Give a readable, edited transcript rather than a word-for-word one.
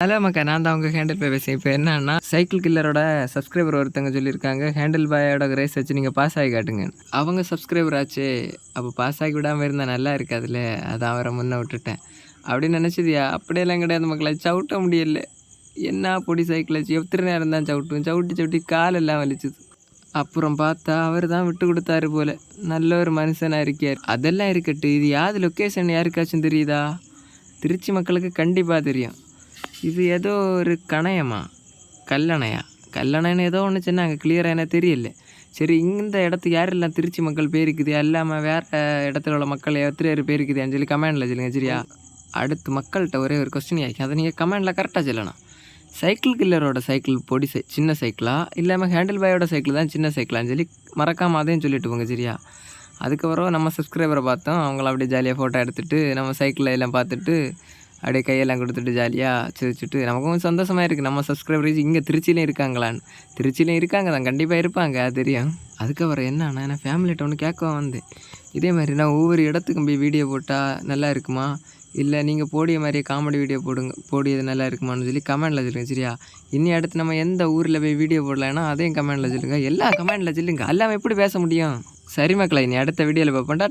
Hello மக்கா, நான் தான் உங்க ஹேண்டில் பாய் பேசுறேன். இப்போ என்னன்னா, சைக்கிள் கில்லரோட சப்ஸ்கிரைபர் ஒருத்தங்க சொல்லியிருக்காங்க, ஹேண்டில் பாயோட ரேஸ் வச்சு நீங்கள் பாஸ் ஆகி காட்டுங்க. அவங்க சப்ஸ்கிரைபர் ஆச்சு, அப்போ பாஸ் ஆகி விடாமல் இருந்தால் நல்லா இருக்காதுல்ல, அதான் அவரை முன்ன விட்டுட்டேன் அப்படின்னு நினச்சிதியா? அப்படியெல்லாம் கிடையாது மக்களை, சவுட்ட முடியல. என்ன பொடி சைக்கிள் வச்சு எத்தனை நேரம் தான் சவுட்டி காலெல்லாம் வலிச்சுது. அப்புறம் பார்த்தா அவர் தான் விட்டு கொடுத்தாரு போல. நல்ல ஒரு மனுஷனாக இருக்கார். அதெல்லாம் இருக்கட்டு, இது யாது லொக்கேஷன் யாருக்காச்சும் தெரியுதா? திருச்சி மக்களுக்கு கண்டிப்பாக தெரியும். இது ஏதோ ஒரு கணையமா, கல்லணைன்னு ஏதோ ஒன்று சொன்னாங்க, கிளியராக எனக்கு தெரியல. சரி, இந்த இடத்துக்கு யாரெல்லாம் திருச்சி மக்கள் பேருக்குது, இல்லாமல் வேறு இடத்துல உள்ள மக்கள் எத்தனை பேர் பேருக்குதுன்னு சொல்லி கமெண்டில் சொல்லுங்கள் சரியா? அடுத்து மக்கள்கிட்ட ஒரே ஒரு கொஸ்டின் ஆகிக்கும், அதை நீங்கள் கமெண்டில் கரெக்டாக சொல்லணும். சைக்கிள் கில்லரோட சைக்கிள் பொடி சின்ன சைக்கிளா, இல்லாமல் ஹேண்டில் பாயோட சைக்கிள் தான் சின்ன சைக்கிளான்னு சொல்லி மறக்காமல் அதையும் சொல்லிட்டு போங்க சரியா? அதுக்கப்புறம் நம்ம சப்ஸ்கிரைபரை பார்த்தோம், அவங்கள அப்படியே ஜாலியாக ஃபோட்டோ எடுத்துகிட்டு நம்ம சைக்கிளில் எல்லாம் பார்த்துட்டு அப்படியே கையெல்லாம் கொடுத்துட்டு ஜாலியாக சிரிச்சுட்டு நமக்கும் சந்தோஷமாக இருக்குது. நம்ம சப்ஸ்கிரைபர்ஸ் இங்கே திருச்சியிலையும் இருக்காங்களான்னு. திருச்சியிலையும் இருக்காங்க தான், கண்டிப்பாக இருப்பாங்க, அது தெரியும். அதுக்கப்புறம் என்னன்னா, நான் ஃபேமிலிகிட்ட ஒன்று கேட்க வந்தேன். இதே மாதிரி நான் ஒவ்வொரு இடத்துக்கும் போய் வீடியோ போட்டால் நல்லா இருக்குமா, இல்லை நீங்கள் போடிய மாதிரியே காமெடி வீடியோ போடியது நல்லா இருக்குமான்னு சொல்லி கமெண்டில் சொல்லுங்கள் சரியா? இனி அடுத்து நம்ம எந்த ஊரில் போய் வீடியோ போடலான்னா அதையும் கமெண்டில் சொல்லுங்கள். எல்லா கமெண்டில் சொல்லுங்கள், எல்லாம் எப்படி பேச முடியும்? சரி மக்களை, இனி அடுத்த வீடியோவில் பார்ப்போம்.